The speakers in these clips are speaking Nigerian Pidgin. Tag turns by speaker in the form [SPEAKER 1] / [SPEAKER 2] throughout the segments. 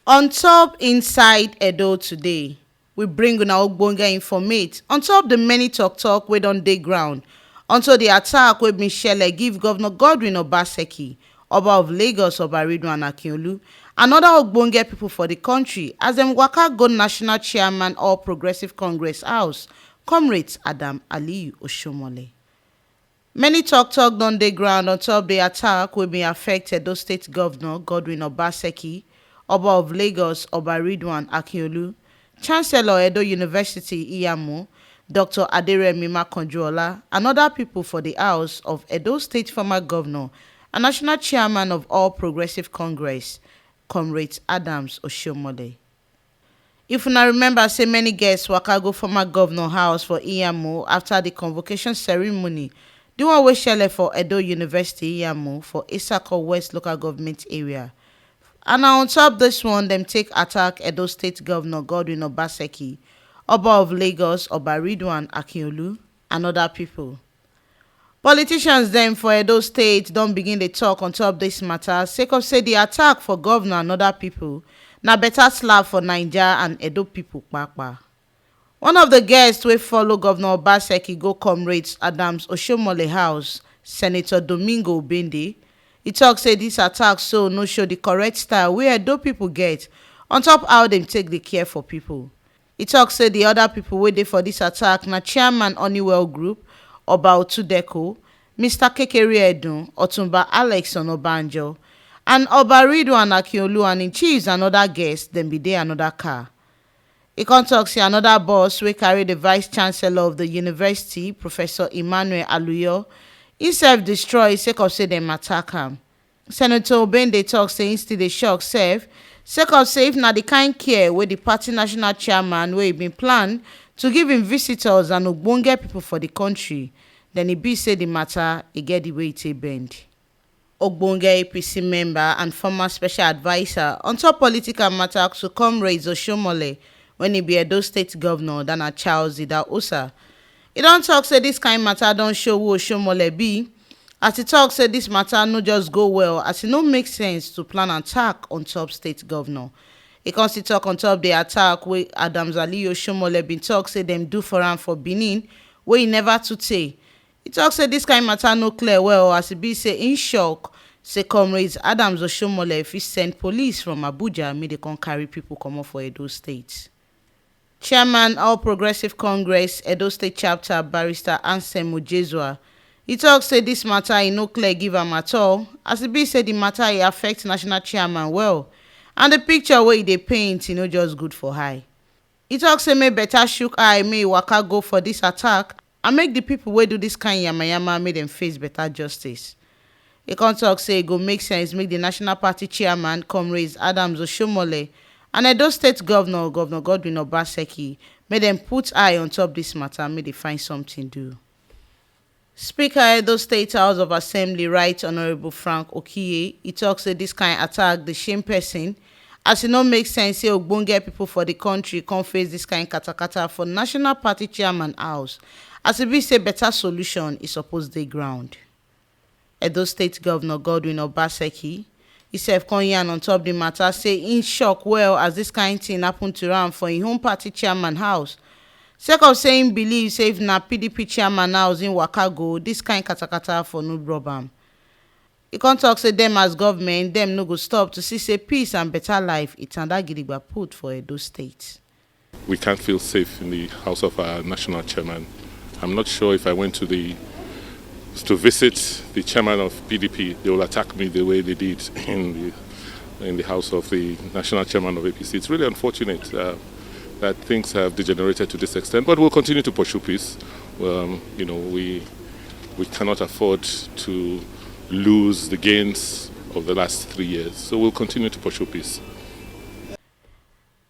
[SPEAKER 1] On top inside Edo today, we bring una ogbonge informate on top the many talk wey don dey ground unto the attack wey bin shele give Governor Godwin Obaseki, Oba of Lagos, Oba Ridwan Akinolu, and other ogbonge pipo for the country as dem waka go National Chairman All Progressive Congress House, Comrade Adam Aliyu Oshiomhole. Many talk don dey ground on top the attack wey bin affect Edo State Governor Godwin Obaseki, Oba of Lagos, Oba Ridwan Akinolu, Chancellor Edo University Iyamo, Dr. Aderemi Makanjuola, and other people for the House of Edo State former Governor and National Chairman of All Progressive Congress, Comrade Adams Oshiomhole. If una remember, say many guests waka go former Governor House for Iyamo after the convocation ceremony, the one wey shele for Edo University Iyamo for Isako West Local Government Area. And on top this one, them take attack Edo State Governor Godwin Obaseki, Oba of Lagos, Oba Ridwan Akinolu, and other people. Politicians them for Edo State don't begin to talk on top this matter, sake of say the attack for governor and other people na better slap for Naija and Edo people kpakpa. One of the guests wey follow Governor Obaseki go Comrade Adams Oshiomhole house, Senator Domingo Obende, he tok say dis attack so no show the correct style wey Edo people get on top how dem take dey care for people. He tok say the other people wey dey for dis attack na Chairman Honeywell Group, Oba Otudeko, Mr. Kekere Edun, Otumba Alex Onabanjo, and Oba Ridwan Akinolu and im chiefs and other guests dem be dey another car. He con tok say another boss wey carry the Vice Chancellor of the university, Professor Emmanuel Aluyo, he self-destroy sake of say dem attack am. Senator Obende tok say im still dey shock sef sake of say if na the kind care wey the party national chairman wey e bin plan to give im visitors and ogbonge people for the country, then e be say the matter e get the way e take bend. Ogbonge APC member and former special adviser on top political matter to Comrade Oshiomhole when e be Edo State Governor Dana Charles Ida Osa. E don tok say dis kain matter don show who Oshiomhole be, as e tok say dis matter no just go well as e no make sense to plan attack on top state governor. E con still tok on top the attack wey Adams Aliyu Oshiomhole bin tok say dem do for am for Benin wey e never too tey. E tok say dis kain matter no clear well as e be say im shock say Comrade Adams Oshiomhole fit send police from Abuja make dey come carry people comot for Edo State. Chairman All Progressive Congress Edo State Chapter Barrister Ansem Ojezua, he tok say dis matter e no clear give am at all as e be say the matter e affect national chairman well and the picture wey e dey paint e no just good for eye. E tok say make better shook eye make e waka go for dis attack and make the people wey do dis kain yamayama make dem face better justice. E con tok say e go make sense make the national party chairman Comrade Adams Oshiomhole and Edo State Governor Godwin Obaseki make dem put eye on top dis matter make dey find something do. Speaker Edo State House of Assembly Right Honourable Frank Okiye, e tok say dis kain attack dey shame person as e no make sense say ogbonge people for the country come face dis kain katakata for national party chairman house as e be say better solution e suppose dey ground. Edo State Governor Godwin Obaseki, he sef come yarn on top the matter say im shock well as dis kain thing happen to am for im own party chairman house sake of say im believe say if na PDP chairman house im waka go, dis kain katakata for no rub am. E con tok say dem as government dem no go stop to see say peace and better life e Tanda gidigba put for Edo State.
[SPEAKER 2] We can't feel safe in the house of our national chairman. I'm not sure if I went to visit the chairman of PDP, they will attack me the way they did in the house of the national chairman of APC. It's really unfortunate that things have degenerated to this extent, but we'll continue to pursue peace. We cannot afford to lose the gains of the last 3 years, so we'll continue to pursue peace.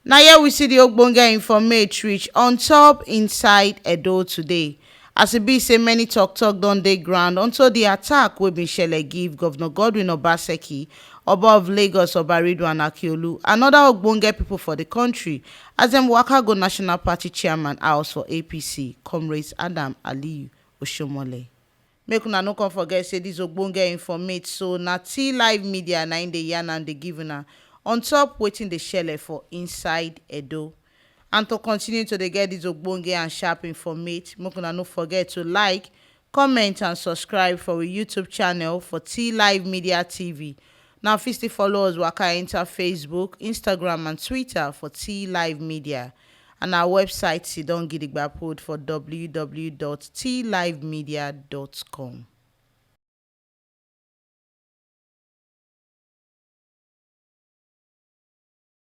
[SPEAKER 1] Now here we see the ogbonge informate reach on top inside Edo today. As e be say many talk don dey ground unto the attack wey bin shele give Governor Godwin Obaseki, Oba of Lagos, Oba Ridwan Akinolu, and other ogbonge people for the country as dem waka go national party chairman house for APC, Comrade Adam Aliyu Oshiomhole. Make una no come forget say dis ogbonge informate so na T Live Media na im dey yarn and dey give una on top wetin dey shele for inside Edo. And to continue to dey get dis ogbonge and sharp informate, make una no forget to like, comment and subscribe for we YouTube channel for T Live Media TV. Now fit still follow us waka enter Facebook, Instagram and Twitter for T Live Media. And our website sidon gidigba put for www.tlivemedia.com.